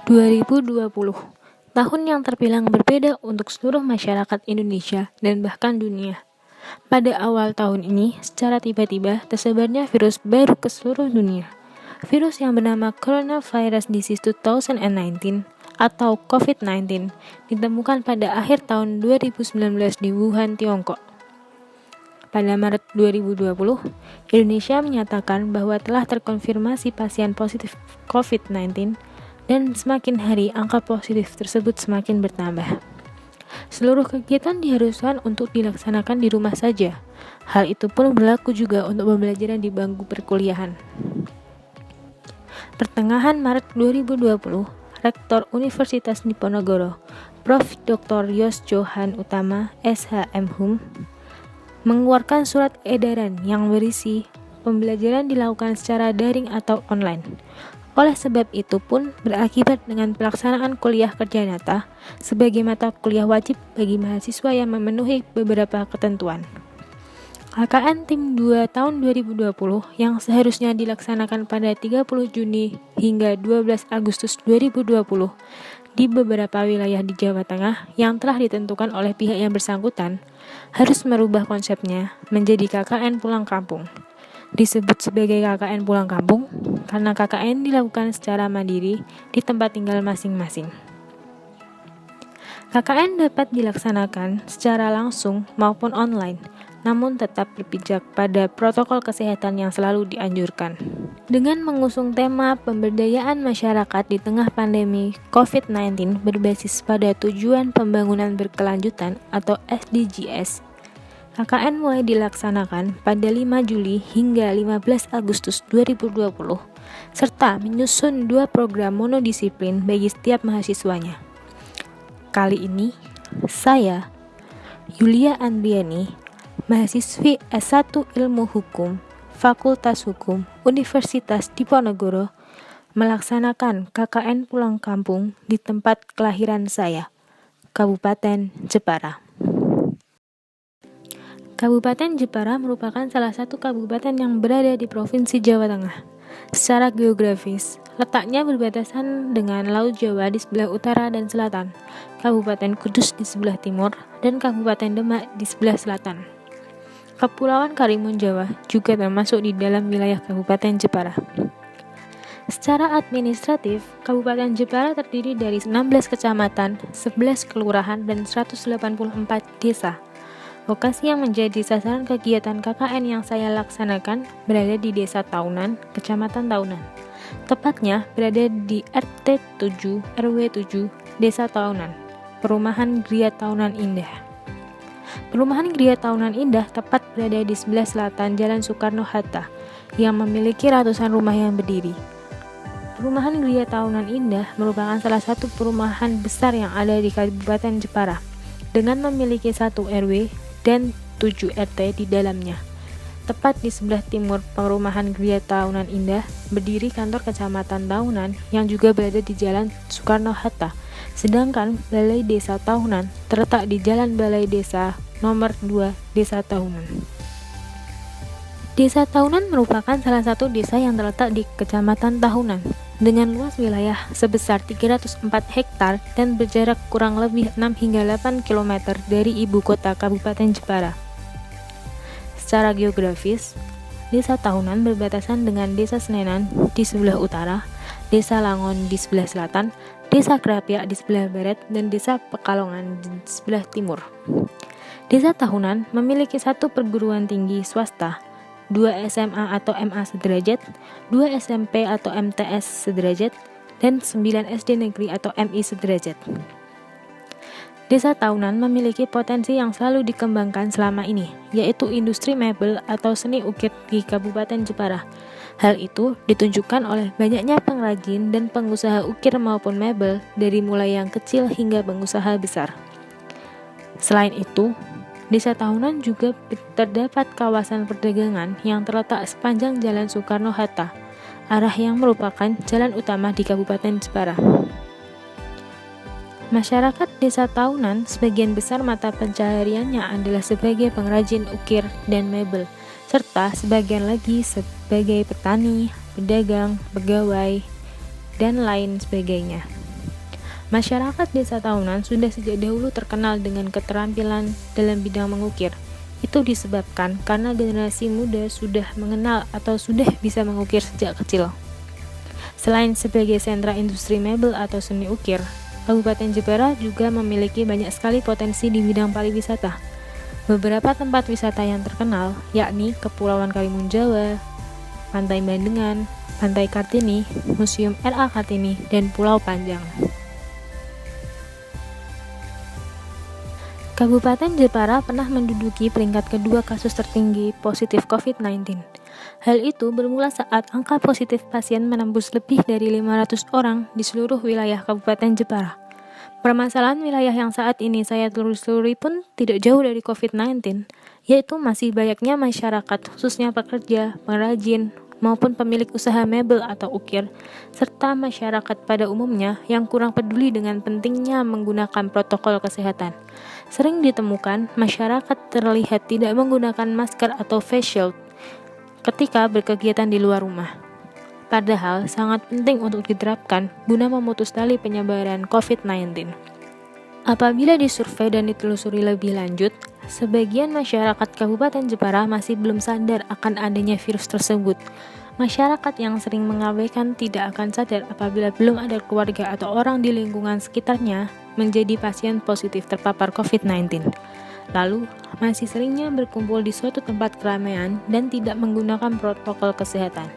2020, tahun yang terbilang berbeda untuk seluruh masyarakat Indonesia dan bahkan dunia. Pada awal tahun ini, secara tiba-tiba tersebarnya virus baru ke seluruh dunia. Virus yang bernama Coronavirus Disease 2019 atau COVID-19 ditemukan pada akhir tahun 2019 di Wuhan, Tiongkok. Pada Maret 2020, Indonesia menyatakan bahwa telah terkonfirmasi pasien positif COVID-19 dan semakin hari angka positif tersebut semakin bertambah. Seluruh kegiatan diharuskan untuk dilaksanakan di rumah saja. Hal itu pun berlaku juga untuk pembelajaran di bangku perkuliahan. Pertengahan Maret 2020, Rektor Universitas Diponegoro, Prof. Dr. Yos Johan Utama, SHM mengeluarkan surat edaran yang berisi pembelajaran dilakukan secara daring atau online. Oleh sebab itu pun berakibat dengan pelaksanaan kuliah kerja nyata sebagai mata kuliah wajib bagi mahasiswa yang memenuhi beberapa ketentuan. KKN Tim 2 tahun 2020 yang seharusnya dilaksanakan pada 30 Juni hingga 12 Agustus 2020 di beberapa wilayah di Jawa Tengah yang telah ditentukan oleh pihak yang bersangkutan harus merubah konsepnya menjadi KKN pulang kampung. Disebut sebagai KKN pulang kampung karena KKN dilakukan secara mandiri di tempat tinggal masing-masing. KKN dapat dilaksanakan secara langsung maupun online, namun tetap berpijak pada protokol kesehatan yang selalu dianjurkan. Dengan mengusung tema pemberdayaan masyarakat di tengah pandemi COVID-19 berbasis pada tujuan pembangunan berkelanjutan atau SDGs, KKN mulai dilaksanakan pada 5 Juli hingga 15 Agustus 2020, serta menyusun 2 program monodisiplin bagi setiap mahasiswanya. Kali ini, saya, Yulia Andriani, mahasiswi S1 Ilmu Hukum, Fakultas Hukum, Universitas Diponegoro, melaksanakan KKN pulang kampung di tempat kelahiran saya, Kabupaten Jepara. Kabupaten Jepara merupakan salah satu kabupaten yang berada di Provinsi Jawa Tengah. Secara geografis, letaknya berbatasan dengan Laut Jawa di sebelah utara dan selatan, Kabupaten Kudus di sebelah timur, dan Kabupaten Demak di sebelah selatan. Kepulauan Karimun Jawa juga termasuk di dalam wilayah Kabupaten Jepara. Secara administratif, Kabupaten Jepara terdiri dari 16 kecamatan, 11 kelurahan, dan 184 desa. Lokasi yang menjadi sasaran kegiatan KKN yang saya laksanakan berada di Desa Taunan, Kecamatan Taunan. Tepatnya berada di RT 7, RW 7, Desa Taunan, Perumahan Gria Taunan Indah. Perumahan Gria Taunan Indah tepat berada di sebelah selatan Jalan Soekarno-Hatta yang memiliki ratusan rumah yang berdiri. Perumahan Gria Taunan Indah merupakan salah satu perumahan besar yang ada di Kabupaten Jepara dengan memiliki 1 RW dan 7 RT di dalamnya. Tepat di sebelah timur perumahan Gria Taunan Indah berdiri kantor Kecamatan Taunan yang juga berada di Jalan Soekarno-Hatta. Sedangkan Balai Desa Taunan terletak di Jalan Balai Desa nomor 2 Desa Taunan. Desa Taunan merupakan salah satu desa yang terletak di Kecamatan Taunan dengan luas wilayah sebesar 304 hektar dan berjarak kurang lebih 6 hingga 8 km dari ibu kota Kabupaten Jepara. Secara geografis, Desa Taunan berbatasan dengan Desa Senenan di sebelah utara, Desa Langon di sebelah selatan, Desa Krapyak di sebelah barat, dan Desa Pekalongan di sebelah timur. Desa Taunan memiliki 1 perguruan tinggi swasta, 2 SMA atau MA sederajat, 2 SMP atau MTS sederajat, dan 9 SD negeri atau MI sederajat. Desa Taunan memiliki potensi yang selalu dikembangkan selama ini, yaitu industri mebel atau seni ukir di Kabupaten Jepara. Hal itu ditunjukkan oleh banyaknya pengrajin dan pengusaha ukir maupun mebel dari mulai yang kecil hingga pengusaha besar. Selain itu, Desa Taunan juga terdapat kawasan perdagangan yang terletak sepanjang Jalan Soekarno-Hatta, arah yang merupakan jalan utama di Kabupaten Jepara. Masyarakat Desa Taunan sebagian besar mata pencahariannya adalah sebagai pengrajin ukir dan mebel, serta sebagian lagi sebagai petani, pedagang, pegawai, dan lain sebagainya. Masyarakat Desa Tahunan sudah sejak dahulu terkenal dengan keterampilan dalam bidang mengukir. Itu disebabkan karena generasi muda sudah mengenal atau sudah bisa mengukir sejak kecil. Selain sebagai sentra industri mebel atau seni ukir, Kabupaten Jepara juga memiliki banyak sekali potensi di bidang pariwisata. Beberapa tempat wisata yang terkenal yakni Kepulauan Karimun Jawa, Pantai Bandengan, Pantai Kartini, Museum RA Kartini, dan Pulau Panjang. Kabupaten Jepara pernah menduduki peringkat kedua kasus tertinggi positif COVID-19. Hal itu bermula saat angka positif pasien menembus lebih dari 500 orang di seluruh wilayah Kabupaten Jepara. Permasalahan wilayah yang saat ini saya telusuri pun tidak jauh dari COVID-19, yaitu masih banyaknya masyarakat, khususnya pekerja, pengrajin, maupun pemilik usaha mebel atau ukir, serta masyarakat pada umumnya yang kurang peduli dengan pentingnya menggunakan protokol kesehatan. Sering ditemukan masyarakat terlihat tidak menggunakan masker atau face shield ketika berkegiatan di luar rumah. Padahal sangat penting untuk diterapkan guna memutus tali penyebaran COVID-19. Apabila disurvei dan ditelusuri lebih lanjut, sebagian masyarakat Kabupaten Jepara masih belum sadar akan adanya virus tersebut. Masyarakat yang sering mengabaikan tidak akan sadar apabila belum ada keluarga atau orang di lingkungan sekitarnya menjadi pasien positif terpapar COVID-19. Lalu, masih seringnya berkumpul di suatu tempat keramaian dan tidak menggunakan protokol kesehatan.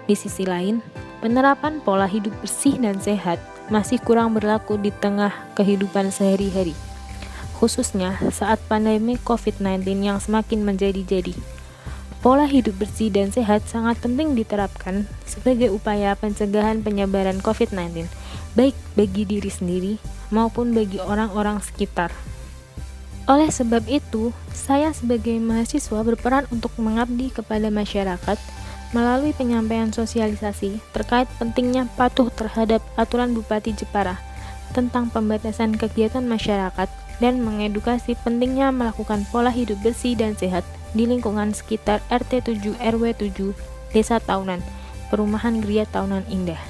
Di sisi lain, penerapan pola hidup bersih dan sehat masih kurang berlaku di tengah kehidupan sehari-hari, khususnya saat pandemi COVID-19 yang semakin menjadi-jadi. Pola hidup bersih dan sehat sangat penting diterapkan sebagai upaya pencegahan penyebaran COVID-19, baik bagi diri sendiri maupun bagi orang-orang sekitar. Oleh sebab itu, saya sebagai mahasiswa berperan untuk mengabdi kepada masyarakat melalui penyampaian sosialisasi terkait pentingnya patuh terhadap aturan Bupati Jepara tentang pembatasan kegiatan masyarakat dan mengedukasi pentingnya melakukan pola hidup bersih dan sehat di lingkungan sekitar RT 7 RW 7 Desa Tahunan, Perumahan Gria Tahunan Indah.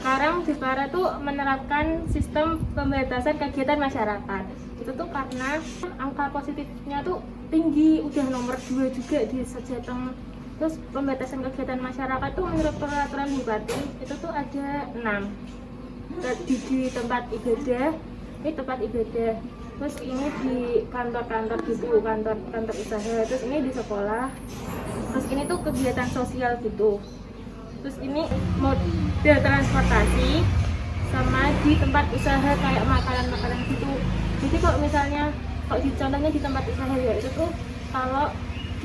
Sekarang Jepara tuh menerapkan sistem pembatasan kegiatan masyarakat. Itu tuh karena angka positifnya tuh tinggi, udah nomor 2 juga di Sejateng. Terus pembatasan kegiatan masyarakat tuh menurut peraturan Bupati itu tuh ada 6 di tempat ibadah, ini tempat ibadah. Terus ini di kantor-kantor gitu, kantor usaha. Terus ini di sekolah. Terus ini tuh kegiatan sosial gitu. Terus ini mode transportasi sama di tempat usaha kayak makanan-makanan gitu. Jadi kalau misalnya contohnya di tempat usaha ya itu tuh kalau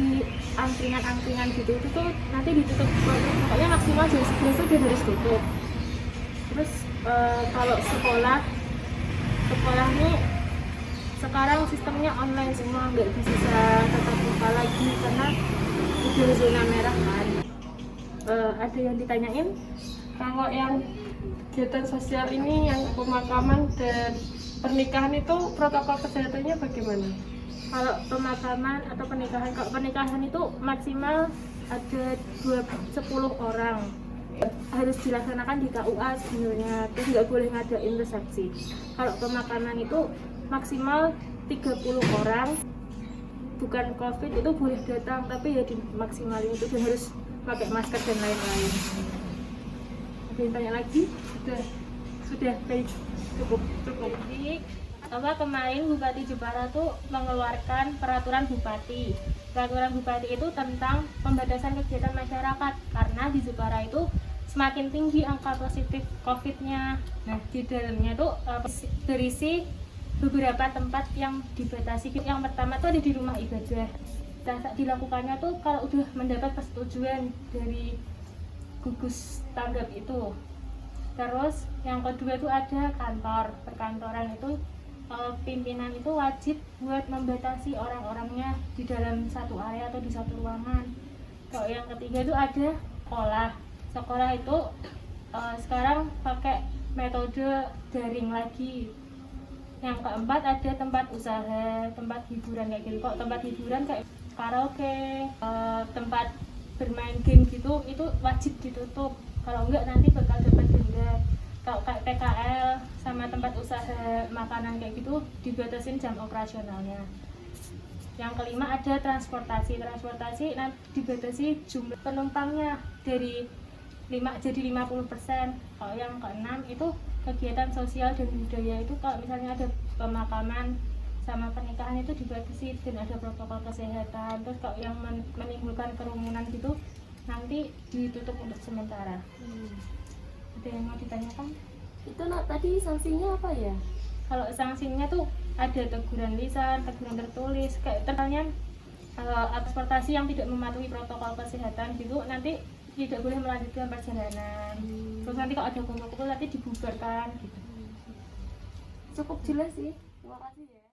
di angkringan gitu itu tuh nanti ditutup pokoknya maksimal jam 11 tuh udah harus tutup. Terus kalau sekolah nih sekarang sistemnya online semua, nggak bisa tetap muka lagi karena udah zona merah kan. Ada yang ditanyain kalau yang kegiatan sosial ini yang pemakaman dan pernikahan itu protokol kesehatannya bagaimana? Kalau pemakaman atau pernikahan, kalau pernikahan itu maksimal ada 10 orang, harus dilaksanakan di KUA sebenarnya, terus nggak boleh ngadain resepsi. Kalau pemakaman itu maksimal 30 orang, bukan COVID itu boleh datang tapi ya dimaksimalin itu dan harus pakai masker dan lain-lain. Ada yang tanya lagi? Sudah baik, cukup. Jadi kemarin Bupati Jepara tuh mengeluarkan peraturan Bupati. Peraturan Bupati itu tentang pembatasan kegiatan masyarakat karena di Jepara itu semakin tinggi angka positif COVID-nya. Nah, di dalamnya tuh berisi beberapa tempat yang dibatasi. Yang pertama tuh ada di rumah ibadah. dilakukannya tuh kalau udah mendapat persetujuan dari gugus tanggap itu. Terus yang kedua itu ada kantor perkantoran itu, pimpinan itu wajib buat membatasi orang-orangnya di dalam satu area atau di satu ruangan. Kalau yang ketiga itu ada sekolah itu sekarang pakai metode daring lagi. Yang keempat ada tempat usaha, tempat hiburan kayak gitu. Kok tempat hiburan kayak karaoke, tempat bermain game gitu, itu wajib ditutup. Kalau enggak nanti bakal dapat denda. Kalau kayak PKL sama tempat usaha makanan kayak gitu dibatasin jam operasionalnya. Yang kelima ada transportasi nanti dibatasi jumlah penumpangnya dari 5 jadi 50%. Kalau yang keenam itu kegiatan sosial dan budaya itu kalau misalnya ada pemakaman sama pernikahan itu dibatasi dan ada protokol kesehatan. Terus kalau yang menimbulkan kerumunan gitu nanti ditutup untuk sementara. Ada yang mau ditanyakan? Itu tadi sanksinya apa ya? Kalau sanksinya tuh ada teguran lisan, teguran tertulis, kayak terkait transportasi yang tidak mematuhi protokol kesehatan gitu nanti tidak boleh melanjutkan perjalanan. Terus nanti kalau ada kumpul-kumpul nanti dibubarkan gitu. Cukup jelas sih. Terima kasih ya.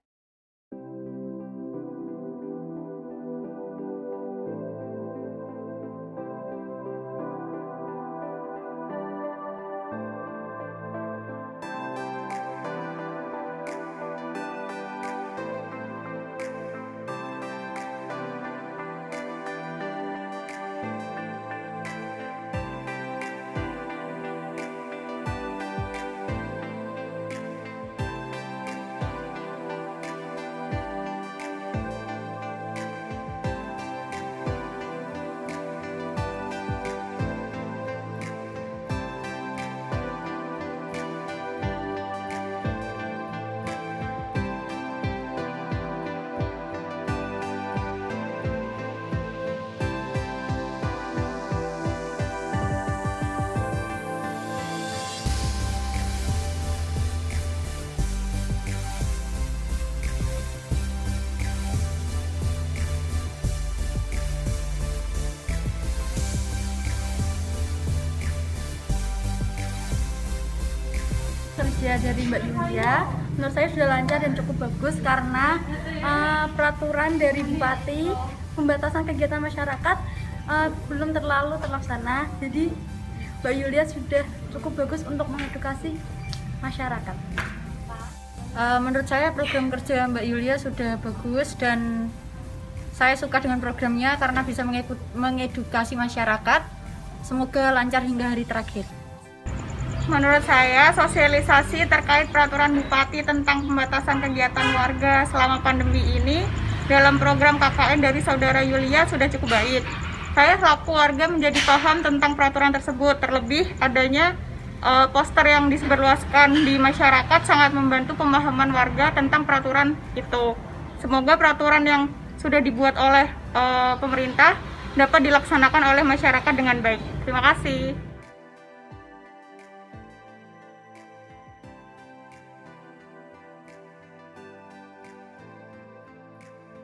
Kerja dari Mbak Yulia menurut saya sudah lancar dan cukup bagus karena peraturan dari Bupati pembatasan kegiatan masyarakat belum terlalu terlaksana. Jadi Mbak Yulia sudah cukup bagus untuk mengedukasi masyarakat. Menurut saya program kerja Mbak Yulia sudah bagus dan saya suka dengan programnya karena bisa mengedukasi masyarakat. Semoga lancar hingga hari terakhir. Menurut saya, sosialisasi terkait peraturan Bupati tentang pembatasan kegiatan warga selama pandemi ini dalam program KKN dari Saudara Yulia sudah cukup baik. Saya selaku warga menjadi paham tentang peraturan tersebut, terlebih adanya poster yang disebarluaskan di masyarakat sangat membantu pemahaman warga tentang peraturan itu. Semoga peraturan yang sudah dibuat oleh pemerintah dapat dilaksanakan oleh masyarakat dengan baik. Terima kasih.